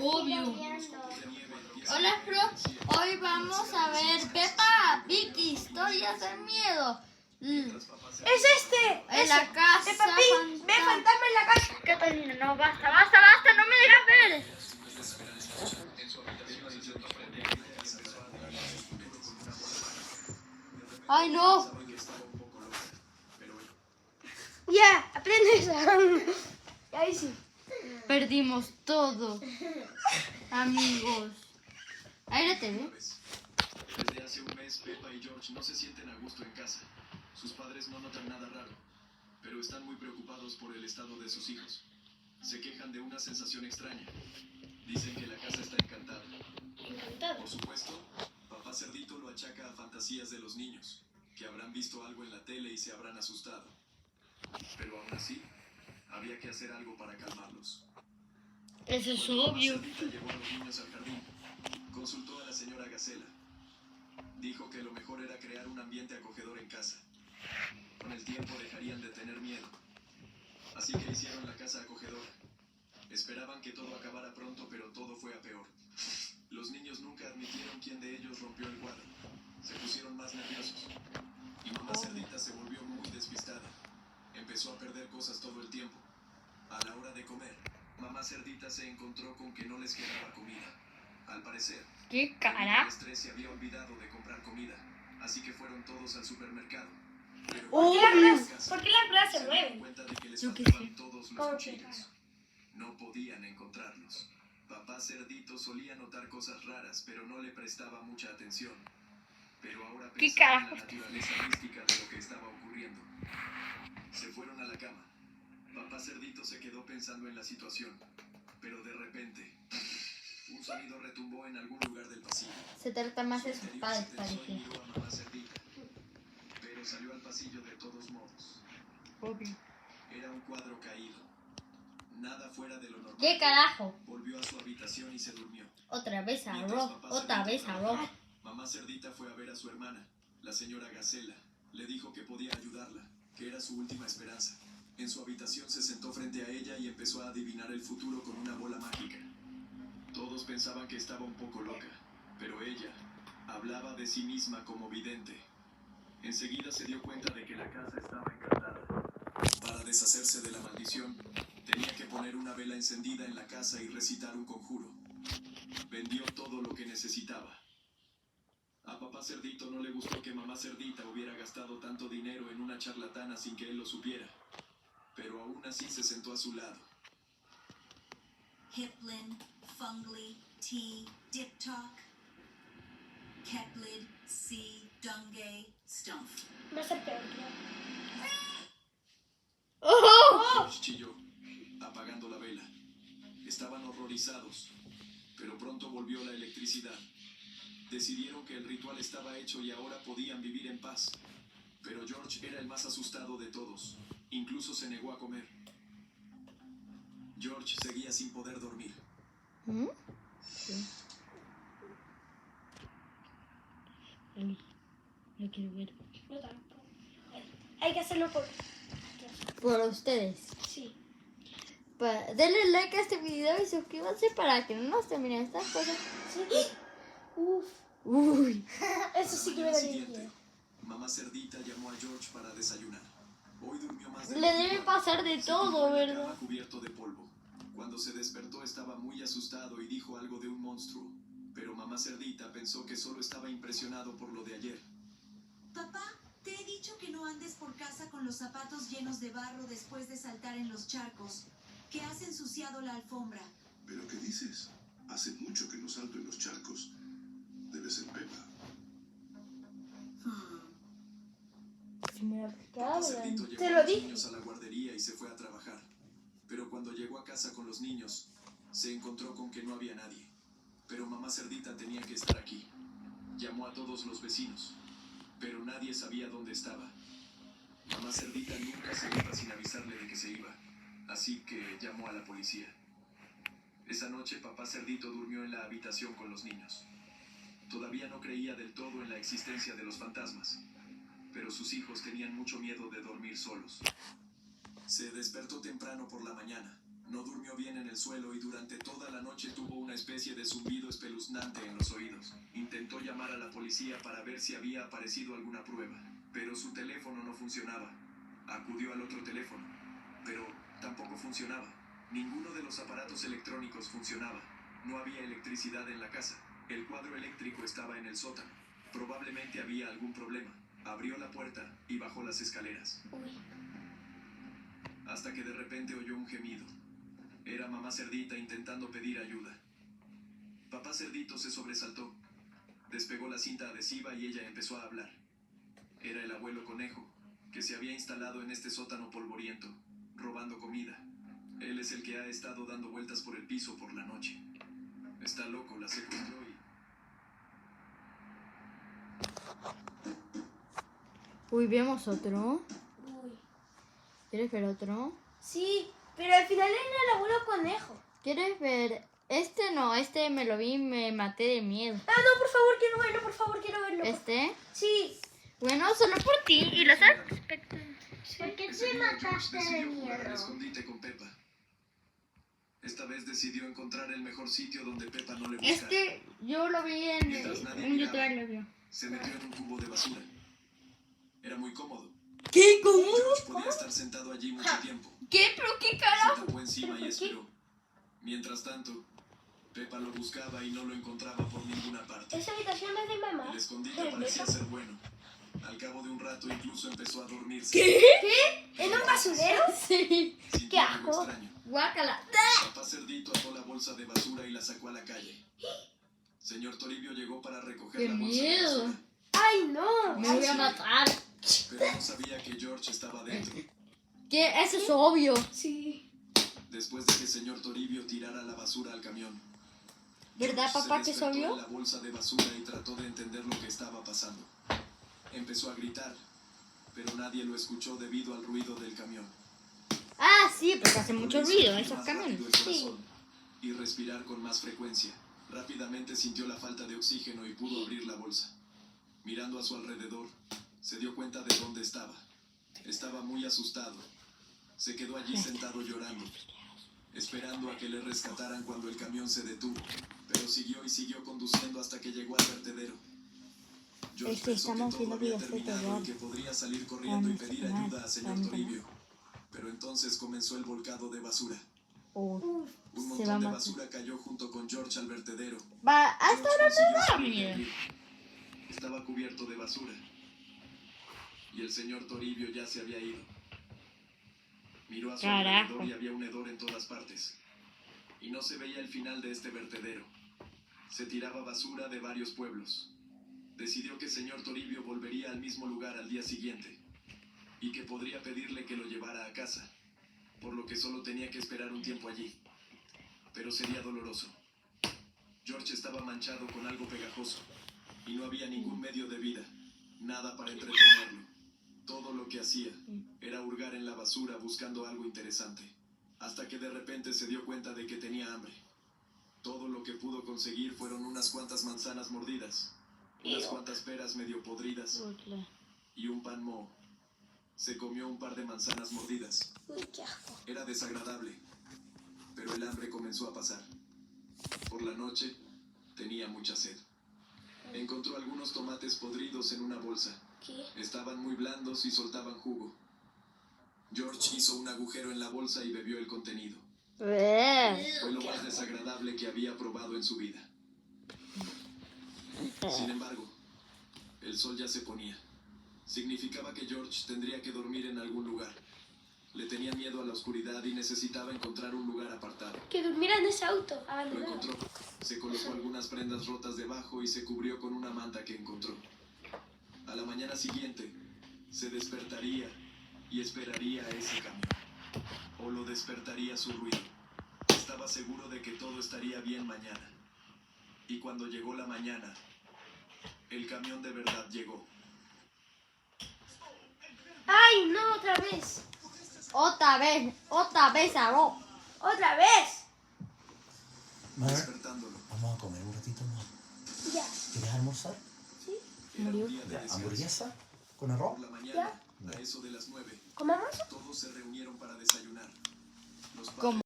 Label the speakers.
Speaker 1: Obvio. Hola, Pro. Hoy vamos a ver Peppa Pig, historias de miedo.
Speaker 2: ¡Es este!
Speaker 1: En la casa.
Speaker 2: Peppa Pig, ve fantasma en la casa.
Speaker 1: Catalina, no, basta, no me dejas ver. Ay, no.
Speaker 2: Ya, aprendes. Ahí sí.
Speaker 1: Perdimos todo. Amigos. Ahí la TV.
Speaker 3: Desde hace un mes, Peppa y George no se sienten a gusto en casa. Sus padres no notan nada raro, pero están muy preocupados por el estado de sus hijos. Se quejan de una sensación extraña. Dicen que la casa está encantada. Por supuesto, papá Cerdito lo achaca a fantasías de los niños, que habrán visto algo en la tele y se habrán asustado. Pero aún así, había que hacer algo para calmarlos.
Speaker 1: Eso es
Speaker 3: Cuando
Speaker 1: obvio.
Speaker 3: mamá Cerdita llevó a los niños al jardín, consultó a la señora Gacela. Dijo que lo mejor era crear un ambiente acogedor en casa. Con el tiempo dejarían de tener miedo. Así que hicieron la casa acogedora. Esperaban que todo acabara pronto, pero todo fue a peor. Los niños nunca admitieron quién de ellos rompió el cuadro. Se pusieron más nerviosos. Y mamá Cerdita se volvió muy despistada. Empezó a perder cosas todo el tiempo. A la hora de comer, mamá Cerdita se encontró con que no les quedaba comida. Al parecer,
Speaker 1: ¿Qué
Speaker 3: el
Speaker 1: cara?
Speaker 3: estrés se había olvidado de comprar comida, así que fueron todos al supermercado. Pero
Speaker 2: ¿Por qué las ruedas se
Speaker 3: dieron
Speaker 2: mueven?
Speaker 3: cuenta de que les
Speaker 1: Yo qué
Speaker 3: faltaban
Speaker 1: sé.
Speaker 3: todos los
Speaker 2: ¿Cómo
Speaker 3: cuchillos. No podían encontrarlos. Papá Cerdito solía notar cosas raras, pero no le prestaba mucha atención. Pero ahora
Speaker 1: ¿Qué
Speaker 3: pensaba en
Speaker 1: carajo?
Speaker 3: la naturaleza mística de lo que estaba ocurriendo. Se fueron a la cama. Papá Cerdito se quedó pensando en la situación, pero de repente un sonido retumbó en algún lugar del pasillo.
Speaker 1: Se trata más de
Speaker 3: Su
Speaker 1: sus
Speaker 3: interior
Speaker 1: padres,
Speaker 3: se tensó y
Speaker 1: parece.
Speaker 3: miró a mamá Cerdita, pero salió al pasillo de todos modos.
Speaker 1: Obvio.
Speaker 3: Era un cuadro caído. Nada fuera de lo normal.
Speaker 1: ¿Qué carajo?
Speaker 3: Volvió a su habitación y se durmió.
Speaker 1: Otra vez a
Speaker 3: Mientras
Speaker 1: Rob,
Speaker 3: papá
Speaker 1: otra
Speaker 3: Cerdito
Speaker 1: vez a Rob.
Speaker 3: trabajaba, mamá Cerdita fue a ver a su hermana, la señora Gacela. Le dijo que podía ayudarla, que era su última esperanza. En su habitación se sentó frente a ella y empezó a adivinar el futuro con una bola mágica. Todos pensaban que estaba un poco loca, pero ella hablaba de sí misma como vidente. Enseguida se dio cuenta de que la casa estaba encantada. Para deshacerse de la maldición, tenía que poner una vela encendida en la casa y recitar un conjuro. Vendió todo lo que necesitaba. A papá Cerdito no le gustó que mamá Cerdita hubiera gastado tanto dinero en una charlatana sin que él lo supiera, pero aún así se sentó a su lado.
Speaker 4: Hiplin, Fungly, T, Diptalk, Keplid, C, Dungay, Stumpf.
Speaker 2: Va a ser peor, creo.
Speaker 3: George chilló, apagando la vela. Estaban horrorizados, pero pronto volvió la electricidad. Decidieron que el ritual estaba hecho y ahora podían vivir en paz. Pero George era el más asustado de todos. Incluso se negó a comer. George seguía sin poder dormir.
Speaker 1: ¿Mm? Sí. Lo quiero ver.
Speaker 2: Yo tampoco. Hay que hacerlo
Speaker 1: Por ustedes.
Speaker 2: Sí.
Speaker 1: Denle like a este video y suscríbanse para que no nos terminen estas cosas.
Speaker 2: Sí. Uf.
Speaker 1: Uy.
Speaker 2: Eso sí que me
Speaker 3: Al
Speaker 2: daría
Speaker 3: siguiente,
Speaker 2: miedo.
Speaker 3: mamá Cerdita llamó a George para desayunar. Hoy durmió más de
Speaker 1: Le
Speaker 3: lo
Speaker 1: debe
Speaker 3: habitual.
Speaker 1: pasar de
Speaker 3: Se
Speaker 1: todo,
Speaker 3: tumbó en la
Speaker 1: ¿verdad?
Speaker 3: cama cubierto de polvo. Cuando se despertó estaba muy asustado y dijo algo de un monstruo. Pero mamá Cerdita pensó que solo estaba impresionado por lo de ayer.
Speaker 4: Papá, te he dicho que no andes por casa con los zapatos llenos de barro después de saltar en los charcos, que has ensuciado la alfombra.
Speaker 5: ¿Pero qué dices? Hace mucho que no salto en los charcos. Debe ser Peppa.
Speaker 1: Si me
Speaker 3: Papá Cerdito
Speaker 1: hablan.
Speaker 3: llevó
Speaker 2: Te
Speaker 3: a
Speaker 2: lo
Speaker 3: los
Speaker 2: dije.
Speaker 3: niños a la guardería y se fue a trabajar. Pero cuando llegó a casa con los niños, se encontró con que no había nadie. Pero mamá Cerdita tenía que estar aquí. Llamó a todos los vecinos, pero nadie sabía dónde estaba. Mamá Cerdita nunca se iba sin avisarle de que se iba, así que llamó a la policía. Esa noche papá Cerdito durmió en la habitación con los niños. Todavía no creía del todo en la existencia de los fantasmas, pero sus hijos tenían mucho miedo de dormir solos. Se despertó temprano por la mañana. No durmió bien en el suelo y durante toda la noche tuvo una especie de zumbido espeluznante en los oídos. Intentó llamar a la policía para ver si había aparecido alguna prueba, pero su teléfono no funcionaba. Acudió al otro teléfono, pero tampoco funcionaba. Ninguno de los aparatos electrónicos funcionaba. No había electricidad en la casa. El cuadro eléctrico estaba en el sótano. Probablemente había algún problema. Abrió la puerta y bajó las escaleras.
Speaker 2: Uy.
Speaker 3: Hasta que de repente oyó un gemido. Era mamá cerdita intentando pedir ayuda. Papá cerdito se sobresaltó. Despegó la cinta adhesiva y ella empezó a hablar. Era el abuelo conejo, que se había instalado en este sótano polvoriento, robando comida. Él es el que ha estado dando vueltas por el piso por la noche. Está loco, la secuestró y...
Speaker 1: Uy, vemos otro.
Speaker 2: Uy.
Speaker 1: ¿Quieres ver otro?
Speaker 2: Sí, pero al final era el abuelo conejo.
Speaker 1: ¿Quieres ver? Este no, este me lo vi y me maté de miedo.
Speaker 2: Ah, no, por favor, quiero verlo, por favor, quiero verlo.
Speaker 1: ¿Este?
Speaker 2: Sí.
Speaker 1: Bueno, solo por ti y los aspectos.
Speaker 2: ¿Por qué
Speaker 3: Ese
Speaker 2: te
Speaker 3: día George
Speaker 2: mataste de
Speaker 3: decidió jugar al
Speaker 2: miedo?
Speaker 3: escondite con Peppa. Esta vez decidió encontrar el mejor sitio donde Peppa no le buscara.
Speaker 1: Este yo lo vi en
Speaker 3: Mientras nadie
Speaker 1: un
Speaker 3: miraba,
Speaker 1: youtuber, lo vio.
Speaker 3: se metió en un cubo de basura. Era muy cómodo.
Speaker 1: ¿Qué? ¿Cómo?
Speaker 3: George podía estar sentado allí mucho tiempo.
Speaker 1: ¿Qué? ¿Pero qué
Speaker 3: Se
Speaker 1: carajo?
Speaker 3: tapó encima y esperó. Mientras tanto, Peppa lo buscaba y no lo encontraba por ninguna parte.
Speaker 2: Esa habitación es de mamá.
Speaker 3: El escondite parecía ser bueno. Al cabo de un rato incluso empezó a dormirse.
Speaker 2: ¿Qué? ¿En un basurero?
Speaker 1: Sí.
Speaker 3: Sintió
Speaker 2: ¡Qué
Speaker 3: algo
Speaker 2: asco!
Speaker 3: extraño.
Speaker 1: Guácala.
Speaker 3: Papá Cerdito ató la bolsa de basura y la sacó a la calle. Señor Toribio llegó para recoger
Speaker 1: ¡Qué
Speaker 3: la bolsa
Speaker 1: miedo!
Speaker 3: de basura,
Speaker 2: ¡Ay, no!
Speaker 1: Me voy a matar.
Speaker 3: pero no sabía que George estaba dentro.
Speaker 1: ¿Qué? Eso es obvio.
Speaker 2: Sí.
Speaker 3: Después de que señor Toribio tirara la basura al camión,
Speaker 1: ¿Verdad,
Speaker 3: George
Speaker 1: papá,
Speaker 3: se
Speaker 1: que es
Speaker 3: despertó
Speaker 1: obvio?
Speaker 3: en la bolsa de basura y trató de entender lo que estaba pasando. Empezó a gritar, pero nadie lo escuchó debido al ruido del camión.
Speaker 1: Ah, sí, porque hace mucho
Speaker 3: Comenzó a
Speaker 1: ruido
Speaker 3: latir
Speaker 1: esos
Speaker 3: más
Speaker 1: camiones.
Speaker 3: rápido el corazón y respirar con más frecuencia. Rápidamente sintió la falta de oxígeno y pudo abrir la bolsa. Mirando a su alrededor, se dio cuenta de dónde estaba. Estaba muy asustado. Se quedó allí sentado llorando, esperando a que le rescataran cuando el camión se detuvo. Pero siguió y siguió conduciendo hasta que llegó al vertedero. George
Speaker 1: Es que
Speaker 3: pensó
Speaker 1: estamos
Speaker 3: que todo
Speaker 1: viendo
Speaker 3: había
Speaker 1: videos de
Speaker 3: terminado
Speaker 1: terror.
Speaker 3: y que podría salir corriendo y pedir
Speaker 1: Para mi
Speaker 3: ayuda a señor
Speaker 1: canal.
Speaker 3: Toribio. Pero entonces comenzó el volcado de basura.
Speaker 1: Uf,
Speaker 2: Uf.
Speaker 3: Un
Speaker 1: se va a
Speaker 3: montón de
Speaker 1: matar.
Speaker 3: basura cayó junto con George al vertedero.
Speaker 1: Va, hasta
Speaker 3: George
Speaker 1: ahora
Speaker 3: consiguió
Speaker 1: no da
Speaker 3: salir de
Speaker 1: miedo.
Speaker 3: allí. Estaba cubierto de basura. Y el señor Toribio ya se había ido. Miró a su
Speaker 1: Carajo.
Speaker 3: alrededor y había un hedor en todas partes. Y no se veía el final de este vertedero. Se tiraba basura de varios pueblos. Decidió que el señor Toribio volvería al mismo lugar al día siguiente y que podría pedirle que lo llevara a casa, por lo que solo tenía que esperar un tiempo allí. Pero sería doloroso. George estaba manchado con algo pegajoso y no había ningún medio de vida, nada para entretenerlo. Todo lo que hacía era hurgar en la basura buscando algo interesante, hasta que de repente se dio cuenta de que tenía hambre. Todo lo que pudo conseguir fueron unas cuantas manzanas mordidas, unas cuantas peras medio podridas y un pan moho. Se comió un par de manzanas mordidas.
Speaker 2: Uy, qué asco.
Speaker 3: Era desagradable, pero el hambre comenzó a pasar. Por la noche, tenía mucha sed. Encontró algunos tomates podridos en una bolsa.
Speaker 2: ¿Qué?
Speaker 3: Estaban muy blandos y soltaban jugo. George hizo un agujero en la bolsa y bebió el contenido. Fue lo más desagradable que había probado en su vida. Sin embargo, el sol ya se ponía. Significaba que George tendría que dormir en algún lugar. Le tenía miedo a la oscuridad y necesitaba encontrar un lugar apartado.
Speaker 2: Que durmiera en ese auto,
Speaker 3: Lo
Speaker 2: abandonado.
Speaker 3: encontró. Se colocó algunas prendas rotas debajo y se cubrió con una manta que encontró. A la mañana siguiente, se despertaría y esperaría a ese camión. O lo despertaría su ruido. Estaba seguro de que todo estaría bien mañana. Y cuando llegó la mañana, el camión de verdad llegó.
Speaker 2: ¡Ay, no! ¡Otra vez!
Speaker 1: Otra vez, Aro.
Speaker 2: ¡Otra vez!
Speaker 6: Mar,
Speaker 3: Despertándolo.
Speaker 6: vamos a comer un ratito más.
Speaker 2: Ya.
Speaker 6: ¿Quieres almorzar?
Speaker 3: Era un día de
Speaker 6: Ya,
Speaker 3: descanso.
Speaker 6: hamburguesa con arroz.
Speaker 3: Por la mañana, a eso de las 9,
Speaker 2: ¿Comamos?
Speaker 3: todos se reunieron para desayunar. Los padres
Speaker 1: ¿Cómo?